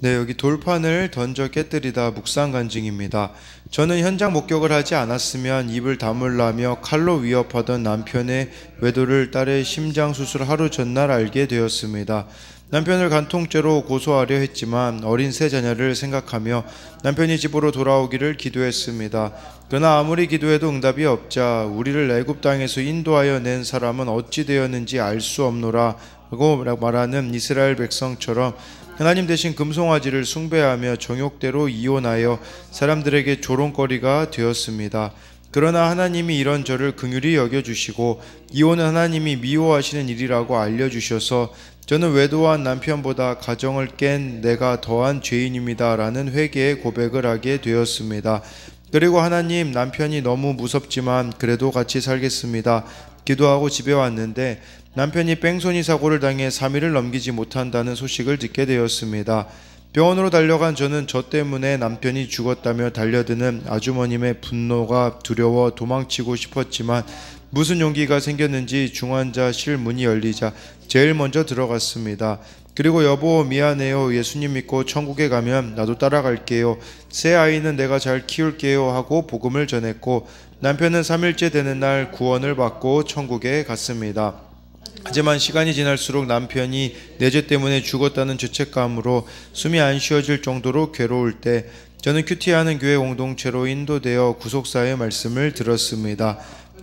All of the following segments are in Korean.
네, 여기 돌판을 던져 깨뜨리다 묵상 간증입니다. 저는 현장 목격을 하지 않았으면 입을 다물라며 칼로 위협하던 남편의 외도를 딸의 심장 수술 하루 전날 알게 되었습니다. 남편을 간통죄로 고소하려 했지만 어린 세 자녀를 생각하며 남편이 집으로 돌아오기를 기도했습니다. 그러나 아무리 기도해도 응답이 없자 우리를 애굽 땅에서 인도하여 낸 사람은 어찌 되었는지 알 수 없노라 라고 말하는 이스라엘 백성처럼 하나님 대신 금송아지를 숭배하며 정욕대로 이혼하여 사람들에게 조롱거리가 되었습니다. 그러나 하나님이 이런 저를 긍휼히 여겨주시고 이혼은 하나님이 미워하시는 일이라고 알려주셔서 저는 외도한 남편보다 가정을 깬 내가 더한 죄인입니다 라는 회개의 고백을 하게 되었습니다. 그리고 하나님, 남편이 너무 무섭지만 그래도 같이 살겠습니다 기도하고 집에 왔는데 남편이 뺑소니 사고를 당해 3일을 넘기지 못한다는 소식을 듣게 되었습니다. 병원으로 달려간 저는 저 때문에 남편이 죽었다며 달려드는 아주머님의 분노가 두려워 도망치고 싶었지만 무슨 용기가 생겼는지 중환자실 문이 열리자 제일 먼저 들어갔습니다. 그리고 여보 미안해요. 예수님 믿고 천국에 가면 나도 따라갈게요. 새 아이는 내가 잘 키울게요 하고 복음을 전했고 남편은 3일째 되는 날 구원을 받고 천국에 갔습니다. 하지만 시간이 지날수록 남편이 내 죄 때문에 죽었다는 죄책감으로 숨이 안 쉬어질 정도로 괴로울 때 저는 큐티하는 교회 공동체로 인도되어 구속사의 말씀을 들었습니다.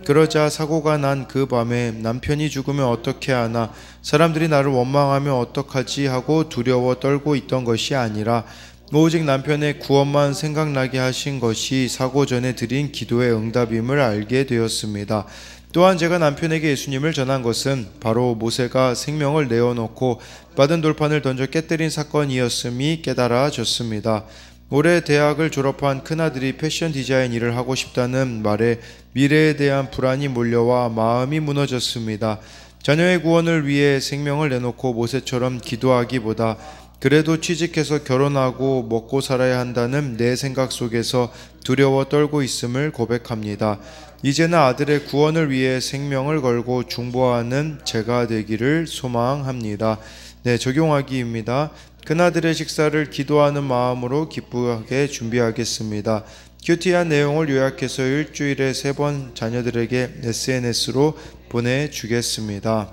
그러자 사고가 난 그 밤에 남편이 죽으면 어떻게 하나, 사람들이 나를 원망하면 어떡하지 하고 두려워 떨고 있던 것이 아니라 오직 남편의 구원만 생각나게 하신 것이 사고 전에 드린 기도의 응답임을 알게 되었습니다. 또한 제가 남편에게 예수님을 전한 것은 바로 모세가 생명을 내어놓고 받은 돌판을 던져 깨뜨린 사건이었음이 깨달아졌습니다. 올해 대학을 졸업한 큰아들이 패션 디자인 일을 하고 싶다는 말에 미래에 대한 불안이 몰려와 마음이 무너졌습니다. 자녀의 구원을 위해 생명을 내놓고 모세처럼 기도하기보다 그래도 취직해서 결혼하고 먹고 살아야 한다는 내 생각 속에서 두려워 떨고 있음을 고백합니다. 이제는 아들의 구원을 위해 생명을 걸고 중보하는 제가 되기를 소망합니다. 네, 적용하기입니다. 큰아들의 식사를 기도하는 마음으로 기쁘게 준비하겠습니다. 큐티한 내용을 요약해서 일주일에 3번 자녀들에게 SNS로 보내주겠습니다.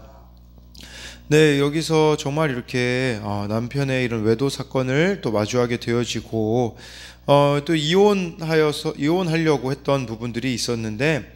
네, 여기서 정말 이렇게 남편의 이런 외도 사건을 또 마주하게 되어지고 또 이혼하려고 했던 부분들이 있었는데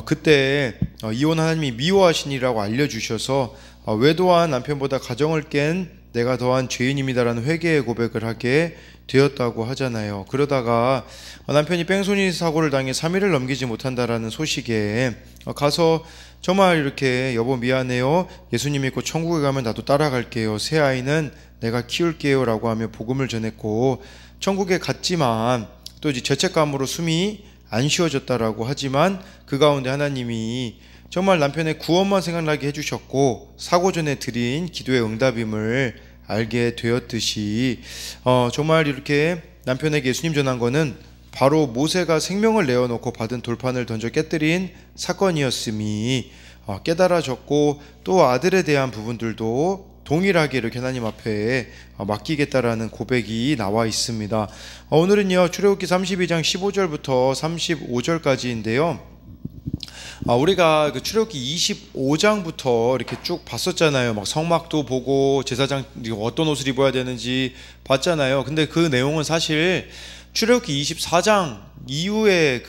그때 이혼 하나님이 미워하시니라고 알려주셔서 외도한 남편보다 가정을 깬 내가 더한 죄인입니다라는 회개의 고백을 하게 되었다고 하잖아요. 그러다가 남편이 뺑소니 사고를 당해 3일을 넘기지 못한다라는 소식에 가서 정말 이렇게 여보 미안해요. 예수님 믿고 천국에 가면 나도 따라갈게요. 새 아이는 내가 키울게요 라고 하며 복음을 전했고 천국에 갔지만 또 이제 죄책감으로 숨이 안 쉬어졌다라고 하지만 그 가운데 하나님이 정말 남편의 구원만 생각나게 해주셨고 사고 전에 드린 기도의 응답임을 알게 되었듯이 정말 이렇게 남편에게 예수님 전한 거는 바로 모세가 생명을 내어놓고 받은 돌판을 던져 깨뜨린 사건이었음이 깨달아졌고 또 아들에 대한 부분들도 동일하게 이렇게 하나님 앞에 맡기겠다라는 고백이 나와 있습니다. 오늘은요 출애굽기 32장 15절부터 35절까지인데요. 우리가 그 출애굽기 25장부터 이렇게 쭉 봤었잖아요. 막 성막도 보고 제사장 어떤 옷을 입어야 되는지 봤잖아요. 근데 그 내용은 사실 출애굽기 24장 이후에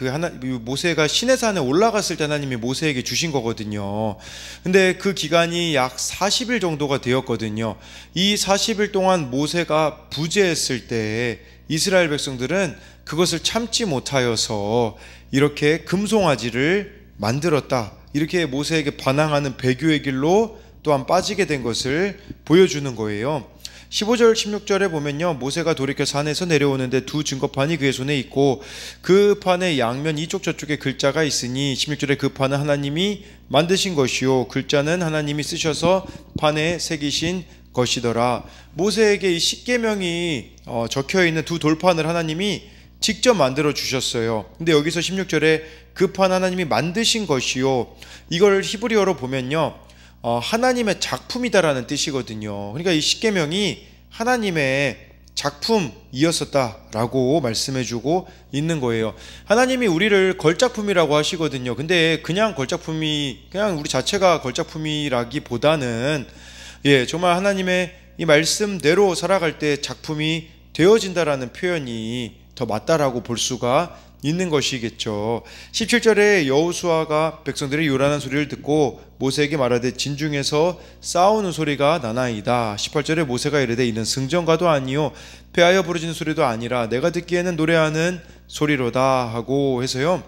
모세가 시내산에 올라갔을 때 하나님이 모세에게 주신 거거든요. 근데 그 기간이 약 40일 정도가 되었거든요. 이 40일 동안 모세가 부재했을 때 이스라엘 백성들은 그것을 참지 못하여서 이렇게 금송아지를 만들었다. 이렇게 모세에게 반항하는 배교의 길로 또한 빠지게 된 것을 보여주는 거예요. 15절 16절에 보면요 모세가 돌이켜 산에서 내려오는데 두 증거판이 그의 손에 있고 그 판의 양면 이쪽 저쪽에 글자가 있으니 16절에 그 판은 하나님이 만드신 것이요 글자는 하나님이 쓰셔서 판에 새기신 것이더라. 모세에게 이 십계명이 적혀있는 두 돌판을 하나님이 직접 만들어 주셨어요. 근데 여기서 16절에 그 판 하나님이 만드신 것이요 이걸 히브리어로 보면요 하나님의 작품이다라는 뜻이거든요. 그러니까 이 십계명이 하나님의 작품이었었다라고 말씀해주고 있는 거예요. 하나님이 우리를 걸작품이라고 하시거든요. 근데 그냥 우리 자체가 걸작품이라기보다는 정말 하나님의 이 말씀대로 살아갈 때 작품이 되어진다라는 표현이 더 맞다라고 볼 수가 있는 것이겠죠. 17절에 여호수아가 백성들의 요란한 소리를 듣고 모세에게 말하되 진중에서 싸우는 소리가 나나이다. 18절에 모세가 이르되 이는 승전가도 아니요 패하여 부르짖는 소리도 아니라 내가 듣기에는 노래하는 소리로다 하고 해서요.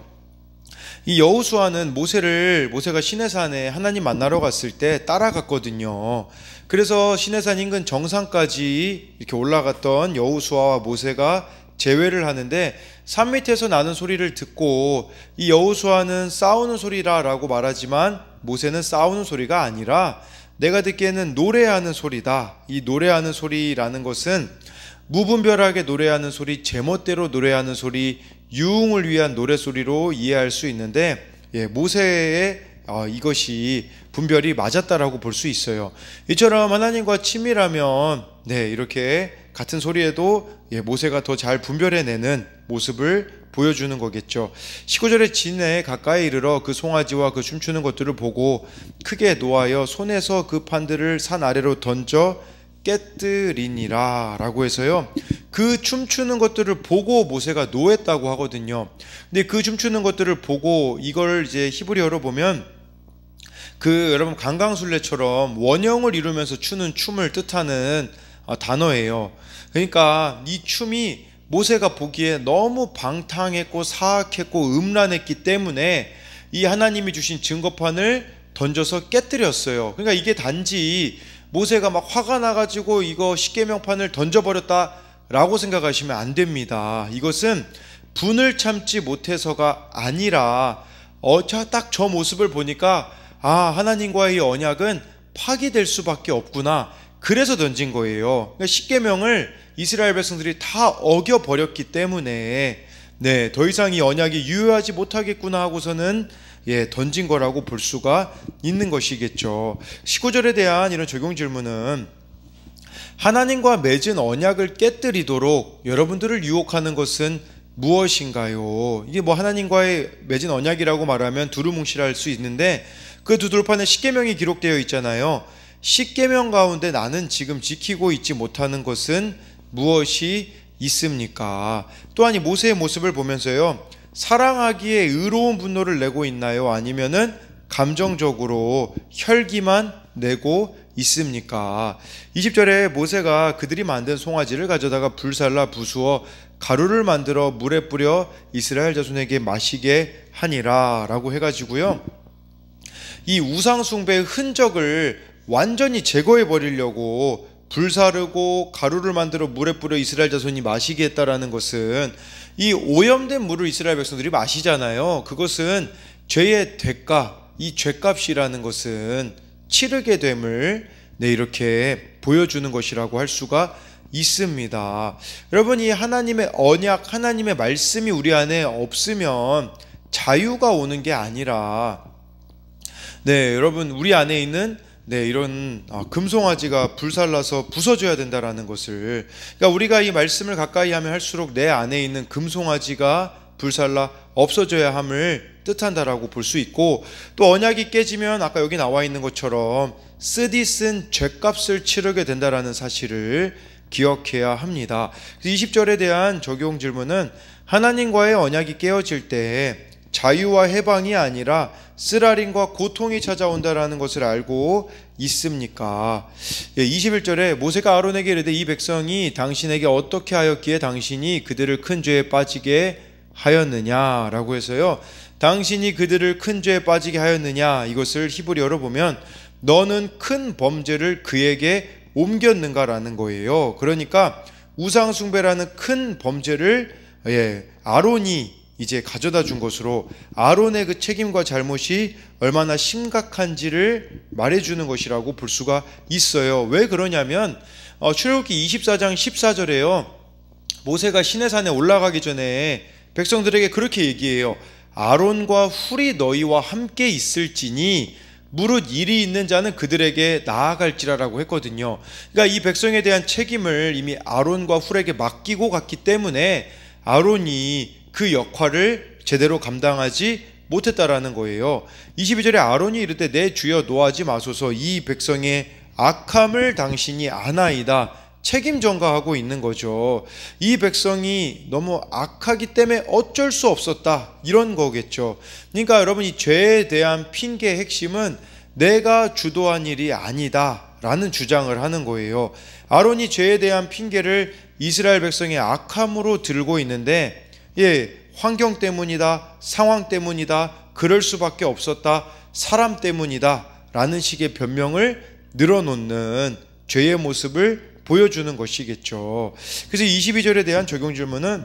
이 여호수아는 모세가 시내산에 하나님 만나러 갔을 때 따라갔거든요. 그래서 시내산 인근 정상까지 이렇게 올라갔던 여호수아와 모세가 제외를 하는데 산 밑에서 나는 소리를 듣고 이 여호수아는 싸우는 소리라라고 말하지만 모세는 싸우는 소리가 아니라 내가 듣기에는 노래하는 소리다. 이 노래하는 소리라는 것은 무분별하게 노래하는 소리, 제멋대로 노래하는 소리, 유흥을 위한 노래소리로 이해할 수 있는데 모세의 이것이 분별이 맞았다라고 볼 수 있어요. 이처럼 하나님과 친밀하면 이렇게 같은 소리에도 모세가 더 잘 분별해내는 모습을 보여주는 거겠죠. 19절에 진에 가까이 이르러 그 송아지와 그 춤추는 것들을 보고 크게 노하여 손에서 그 판들을 산 아래로 던져 깨뜨리니라 라고 해서요, 그 춤추는 것들을 보고 모세가 노했다고 하거든요. 근데 그 춤추는 것들을 보고, 이걸 이제 히브리어로 보면 여러분 강강술래처럼 원형을 이루면서 추는 춤을 뜻하는 단어예요. 그러니까 이 춤이 모세가 보기에 너무 방탕했고 사악했고 음란했기 때문에 이 하나님이 주신 증거판을 던져서 깨뜨렸어요. 그러니까 이게 단지 모세가 막 화가 나가지고 이거 십계명판을 던져버렸다라고 생각하시면 안 됩니다. 이것은 분을 참지 못해서가 아니라 딱 저 모습을 보니까 하나님과의 언약은 파기될 수밖에 없구나, 그래서 던진 거예요. 그러니까 십계명을 이스라엘 백성들이 다 어겨버렸기 때문에 더 이상 이 언약이 유효하지 못하겠구나 하고서는 던진 거라고 볼 수가 있는 것이겠죠. 19절에 대한 이런 적용 질문은, 하나님과 맺은 언약을 깨뜨리도록 여러분들을 유혹하는 것은 무엇인가요? 이게 하나님과의 맺은 언약이라고 말하면 두루뭉실할 수 있는데, 그 두들판에 십계명이 기록되어 있잖아요. 십계명 가운데 나는 지금 지키고 있지 못하는 것은 무엇이 있습니까? 또한 이 모세의 모습을 보면서요, 사랑하기에 의로운 분노를 내고 있나요? 아니면은 감정적으로 혈기만 내고 있습니까? 20절에 모세가 그들이 만든 송아지를 가져다가 불살라 부수어 가루를 만들어 물에 뿌려 이스라엘 자손에게 마시게 하니라 라고 해가지고요, 이 우상숭배의 흔적을 완전히 제거해 버리려고 불사르고 가루를 만들어 물에 뿌려 이스라엘 자손이 마시게 했다라는 것은, 이 오염된 물을 이스라엘 백성들이 마시잖아요. 그것은 죄의 대가, 이 죄값이라는 것은 치르게 됨을 이렇게 보여주는 것이라고 할 수가 있습니다. 여러분, 이 하나님의 언약, 하나님의 말씀이 우리 안에 없으면 자유가 오는 게 아니라 여러분, 우리 안에 있는 이런 금송아지가 불살라서 부서져야 된다라는 것을, 그러니까 우리가 이 말씀을 가까이 하면 할수록 내 안에 있는 금송아지가 불살라 없어져야 함을 뜻한다라고 볼 수 있고, 또 언약이 깨지면 아까 여기 나와 있는 것처럼 쓰디쓴 죄값을 치르게 된다라는 사실을 기억해야 합니다. 20절에 대한 적용 질문은, 하나님과의 언약이 깨어질 때 자유와 해방이 아니라 쓰라림과 고통이 찾아온다라는 것을 알고 있습니까? 21절에 모세가 아론에게 이르되 이 백성이 당신에게 어떻게 하였기에 당신이 그들을 큰 죄에 빠지게 하였느냐라고 해서요, 당신이 그들을 큰 죄에 빠지게 하였느냐, 이것을 히브리어로 보면 너는 큰 범죄를 그에게 옮겼는가라는 거예요. 그러니까 우상숭배라는 큰 범죄를 아론이 이제 가져다 준 것으로, 아론의 그 책임과 잘못이 얼마나 심각한지를 말해주는 것이라고 볼 수가 있어요. 왜 그러냐면 출애굽기 24장 14절에요, 모세가 시내산에 올라가기 전에 백성들에게 그렇게 얘기해요. 아론과 훌이 너희와 함께 있을지니 무릇 일이 있는 자는 그들에게 나아갈지라라고 했거든요. 그러니까 이 백성에 대한 책임을 이미 아론과 훌에게 맡기고 갔기 때문에 아론이 그 역할을 제대로 감당하지 못했다라는 거예요. 22절에 아론이 이르되 내 주여 노하지 마소서 이 백성의 악함을 당신이 아나이다. 책임 전가하고 있는 거죠. 이 백성이 너무 악하기 때문에 어쩔 수 없었다, 이런 거겠죠. 그러니까 여러분, 이 죄에 대한 핑계의 핵심은 내가 주도한 일이 아니다 라는 주장을 하는 거예요. 아론이 죄에 대한 핑계를 이스라엘 백성의 악함으로 들고 있는데, 환경 때문이다, 상황 때문이다, 그럴 수밖에 없었다, 사람 때문이다 라는 식의 변명을 늘어놓는 죄의 모습을 보여주는 것이겠죠. 그래서 22절에 대한 적용 질문은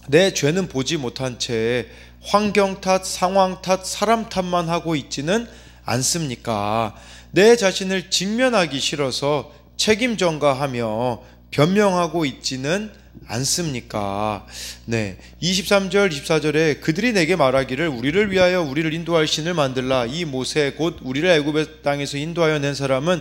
내 죄는 보지 못한 채 환경 탓, 상황 탓, 사람 탓만 하고 있지는 않습니까? 내 자신을 직면하기 싫어서 책임 전가하며 변명하고 있지는 않습니까? 23절 24절에 그들이 내게 말하기를 우리를 위하여 우리를 인도할 신을 만들라. 이 모세 곧 우리를 애굽의 땅에서 인도하여 낸 사람은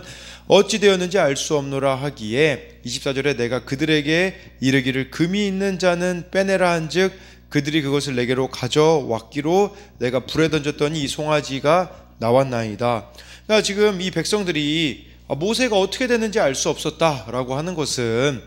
어찌 되었는지 알 수 없노라 하기에 24절에 내가 그들에게 이르기를 금이 있는 자는 빼내라 한즉 그들이 그것을 내게로 가져왔기로 내가 불에 던졌더니 이 송아지가 나왔나이다. 그러니까 지금 이 백성들이 모세가 어떻게 됐는지 알 수 없었다라고 하는 것은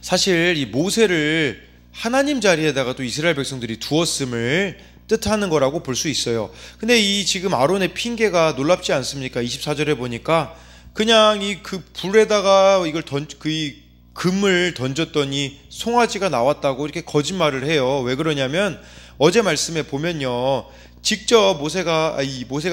사실 이 모세를 하나님 자리에다가 또 이스라엘 백성들이 두었음을 뜻하는 거라고 볼 수 있어요. 근데 이 지금 아론의 핑계가 놀랍지 않습니까? 24절에 보니까 그냥 이 그 불에다가 이걸 이 금을 던졌더니 송아지가 나왔다고 이렇게 거짓말을 해요. 왜 그러냐면 어제 말씀에 보면요, 직접 모세가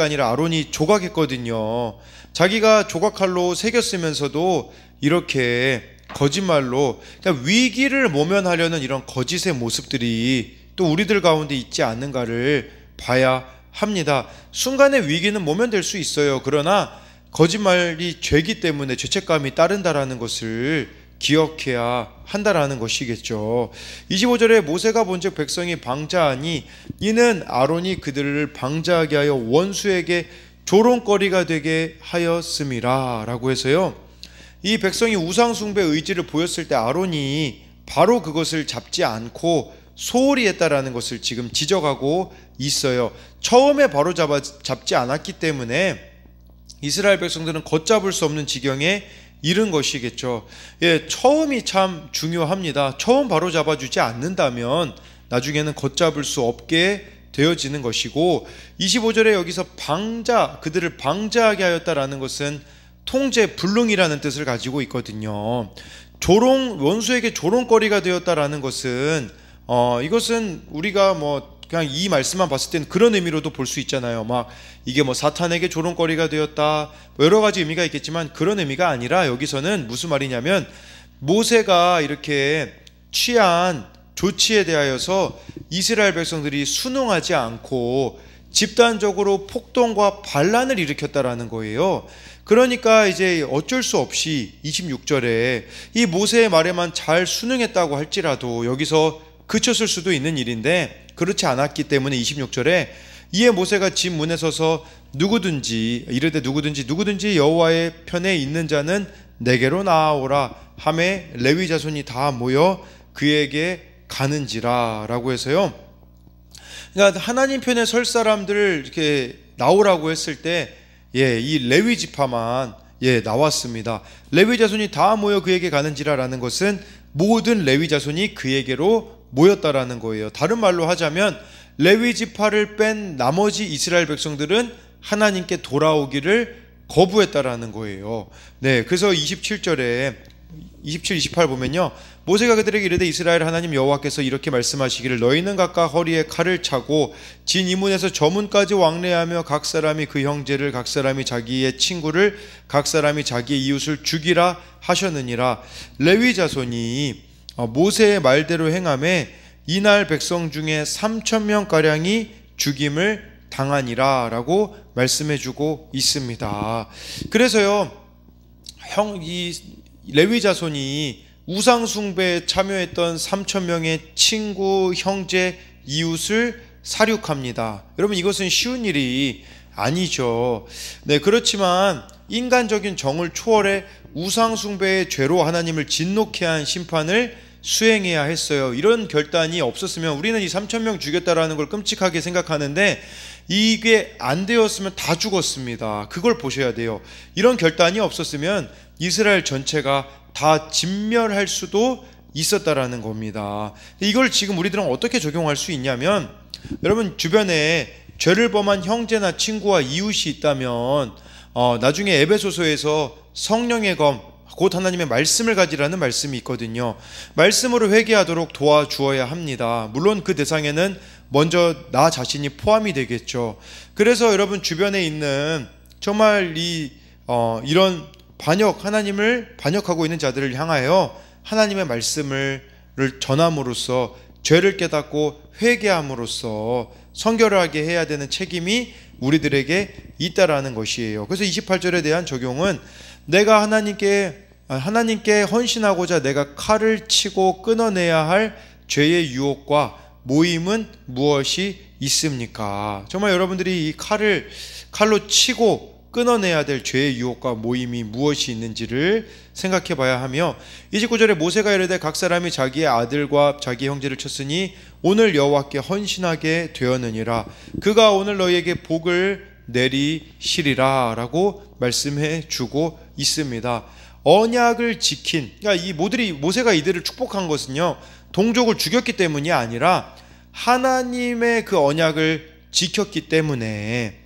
아니라 아론이 조각했거든요. 자기가 조각칼로 새겼으면서도 이렇게 거짓말로, 그러니까 위기를 모면하려는 이런 거짓의 모습들이 또 우리들 가운데 있지 않는가를 봐야 합니다. 순간의 위기는 모면될 수 있어요. 그러나 거짓말이 죄기 때문에 죄책감이 따른다라는 것을 기억해야 한다라는 것이겠죠. 25절에 모세가 본즉 백성이 방자하니 이는 아론이 그들을 방자하게 하여 원수에게 조롱거리가 되게 하였음이라 라고 해서요, 이 백성이 우상숭배 의지를 보였을 때 아론이 바로 그것을 잡지 않고 소홀히 했다라는 것을 지금 지적하고 있어요. 처음에 바로 잡지 않았기 때문에 이스라엘 백성들은 걷잡을 수 없는 지경에 이른 것이겠죠. 처음이 참 중요합니다. 처음 바로 잡아주지 않는다면 나중에는 걷잡을 수 없게 되어지는 것이고, 25절에 여기서 그들을 방자하게 하였다라는 것은 통제, 불능이라는 뜻을 가지고 있거든요. 원수에게 조롱거리가 되었다라는 것은 이것은 우리가 그냥 이 말씀만 봤을 때는 그런 의미로도 볼 수 있잖아요. 이게 사탄에게 조롱거리가 되었다, 여러 가지 의미가 있겠지만 그런 의미가 아니라 여기서는 무슨 말이냐면 모세가 이렇게 취한 조치에 대하여서 이스라엘 백성들이 순응하지 않고 집단적으로 폭동과 반란을 일으켰다라는 거예요. 그러니까 이제 어쩔 수 없이 26절에 이 모세의 말에만 잘 순응했다고 할지라도 여기서 그쳤을 수도 있는 일인데 그렇지 않았기 때문에 26절에 이에 모세가 집 문에 서서 이르되 누구든지 여호와의 편에 있는 자는 내게로 나아오라 하매 레위 자손이 다 모여 그에게 가는지라 라고 해서요, 그러니까 하나님 편에 설 사람들을 이렇게 나오라고 했을 때 이 레위 지파만 나왔습니다. 레위 자손이 다 모여 그에게 가는지라 라는 것은 모든 레위 자손이 그에게로 모였다라는 거예요. 다른 말로 하자면 레위 지파를 뺀 나머지 이스라엘 백성들은 하나님께 돌아오기를 거부했다라는 거예요. 그래서 27절에 27, 28 보면요, 모세가 그들에게 이르되 이스라엘 하나님 여호와께서 이렇게 말씀하시기를 너희는 각각 허리에 칼을 차고 진 이문에서 저 문까지 왕래하며 각 사람이 그 형제를, 각 사람이 자기의 친구를, 각 사람이 자기의 이웃을 죽이라 하셨느니라. 레위 자손이 모세의 말대로 행함에 이날 백성 중에 3,000명가량이 죽임을 당하니라 라고 말씀해주고 있습니다. 그래서요, 이 레위 자손이 우상숭배에 참여했던 3,000명의 친구, 형제, 이웃을 살육합니다. 여러분, 이것은 쉬운 일이 아니죠. 네, 그렇지만 인간적인 정을 초월해 우상숭배의 죄로 하나님을 진노케 한 심판을 수행해야 했어요. 이런 결단이 없었으면 우리는 이 3,000명 죽였다라는 걸 끔찍하게 생각하는데 이게 안 되었으면 다 죽었습니다. 그걸 보셔야 돼요. 이런 결단이 없었으면 이스라엘 전체가 다 진멸할 수도 있었다라는 겁니다. 이걸 지금 우리들은 어떻게 적용할 수 있냐면, 여러분 주변에 죄를 범한 형제나 친구와 이웃이 있다면 나중에 에베소서에서 성령의 검, 곧 하나님의 말씀을 가지라는 말씀이 있거든요. 말씀으로 회개하도록 도와주어야 합니다. 물론 그 대상에는 먼저 나 자신이 포함이 되겠죠. 그래서 여러분 주변에 있는 정말 이런 하나님을 반역하고 있는 자들을 향하여 하나님의 말씀을 전함으로써 죄를 깨닫고 회개함으로써 성결하게 해야 되는 책임이 우리들에게 있다라는 것이에요. 그래서 28절에 대한 적용은, 내가 하나님께 헌신하고자 내가 칼을 치고 끊어내야 할 죄의 유혹과 모임은 무엇이 있습니까? 정말 여러분들이 이 칼로 치고 끊어내야 될 죄의 유혹과 모임이 무엇이 있는지를 생각해 봐야 하며, 29절에 모세가 이르되 각 사람이 자기의 아들과 자기 형제를 쳤으니 오늘 여호와께 헌신하게 되었느니라. 그가 오늘 너희에게 복을 내리시리라 라고 말씀해 주고 있습니다. 언약을 지킨, 그러니까 모세가 이들을 축복한 것은요, 동족을 죽였기 때문이 아니라 하나님의 그 언약을 지켰기 때문에,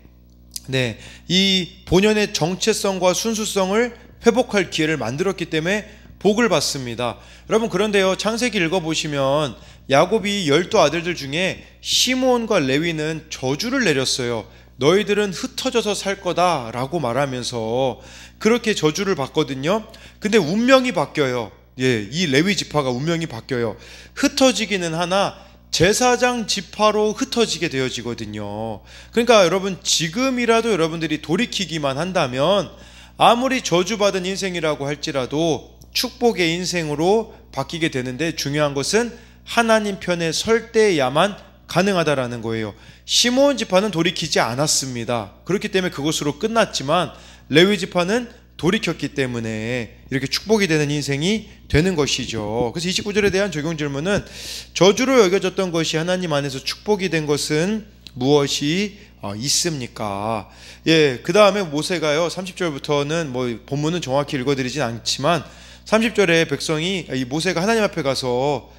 네, 이 본연의 정체성과 순수성을 회복할 기회를 만들었기 때문에 복을 받습니다. 여러분, 그런데요, 창세기 읽어보시면 야곱이 12아들들 중에 시므온과 레위는 저주를 내렸어요. 너희들은 흩어져서 살 거다 라고 말하면서 그렇게 저주를 받거든요. 근데 운명이 바뀌어요. 이 레위 지파가 운명이 바뀌어요. 흩어지기는 하나 제사장 지파로 흩어지게 되어지거든요. 그러니까 여러분, 지금이라도 여러분들이 돌이키기만 한다면 아무리 저주받은 인생이라고 할지라도 축복의 인생으로 바뀌게 되는데, 중요한 것은 하나님 편에 설 때야만 가능하다라는 거예요. 시므온 지파는 돌이키지 않았습니다. 그렇기 때문에 그것으로 끝났지만 레위 지파는 돌이켰기 때문에 이렇게 축복이 되는 인생이 되는 것이죠. 그래서 29절에 대한 적용 질문은, 저주로 여겨졌던 것이 하나님 안에서 축복이 된 것은 무엇이 있습니까? 그 다음에 모세가요, 30절부터는 본문은 정확히 읽어드리진 않지만 30절에 모세가 하나님 앞에 가서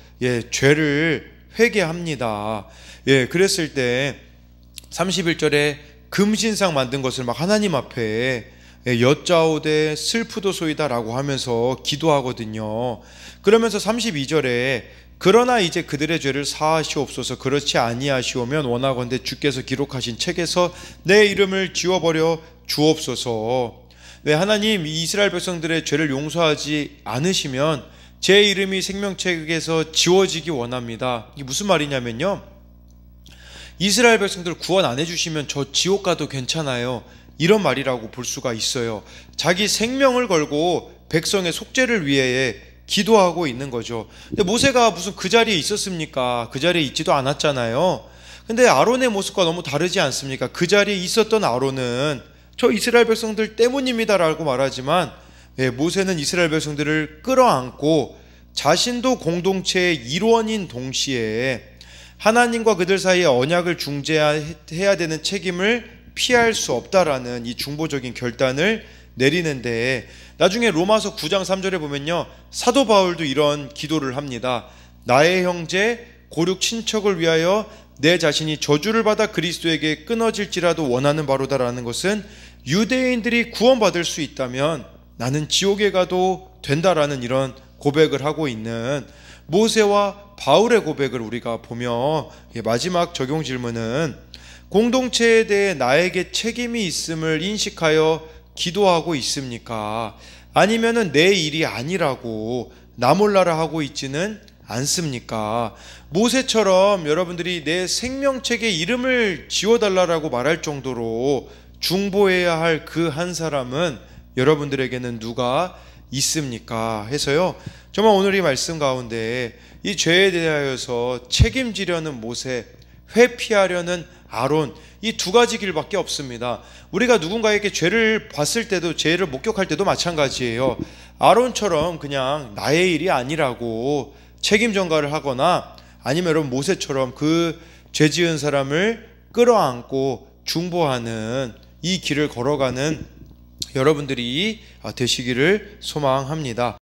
죄를 회개합니다. 그랬을 때 31절에 금신상 만든 것을 막 하나님 앞에 여짜오되 슬프도소이다 라고 하면서 기도하거든요. 그러면서 32절에 그러나 이제 그들의 죄를 사하시옵소서, 그렇지 아니하시오면 원하건대 주께서 기록하신 책에서 내 이름을 지워버려 주옵소서. 하나님, 이스라엘 백성들의 죄를 용서하지 않으시면 제 이름이 생명책에서 지워지기 원합니다. 이게 무슨 말이냐면요, 이스라엘 백성들 구원 안 해주시면 저 지옥 가도 괜찮아요, 이런 말이라고 볼 수가 있어요. 자기 생명을 걸고 백성의 속죄를 위해 기도하고 있는 거죠. 근데 모세가 무슨 그 자리에 있었습니까? 그 자리에 있지도 않았잖아요. 근데 아론의 모습과 너무 다르지 않습니까? 그 자리에 있었던 아론은 저 이스라엘 백성들 때문입니다라고 말하지만, 모세는 이스라엘 백성들을 끌어안고 자신도 공동체의 일원인 동시에 하나님과 그들 사이에 언약을 중재해야 되는 책임을 피할 수 없다라는 이 중보적인 결단을 내리는데, 나중에 로마서 9장 3절에 보면요, 사도 바울도 이런 기도를 합니다. 나의 형제 고륙 친척을 위하여 내 자신이 저주를 받아 그리스도에게 끊어질지라도 원하는 바로다라는 것은, 유대인들이 구원받을 수 있다면 나는 지옥에 가도 된다라는 이런 고백을 하고 있는 모세와 바울의 고백을 우리가 보며, 마지막 적용 질문은, 공동체에 대해 나에게 책임이 있음을 인식하여 기도하고 있습니까? 아니면은 내 일이 아니라고 나 몰라라 하고 있지는 않습니까? 모세처럼 여러분들이 내 생명책에 이름을 지워달라고 말할 정도로 중보해야 할 그 한 사람은 여러분들에게는 누가 있습니까? 해서요, 정말 오늘 이 말씀 가운데 이 죄에 대하여서 책임지려는 모세, 회피하려는 아론, 이 두 가지 길밖에 없습니다. 우리가 누군가에게 죄를 봤을 때도, 죄를 목격할 때도 마찬가지예요. 아론처럼 그냥 나의 일이 아니라고 책임 전가를 하거나, 아니면 여러분 모세처럼 그 죄 지은 사람을 끌어안고 중보하는 이 길을 걸어가는 여러분들이 되시기를 소망합니다.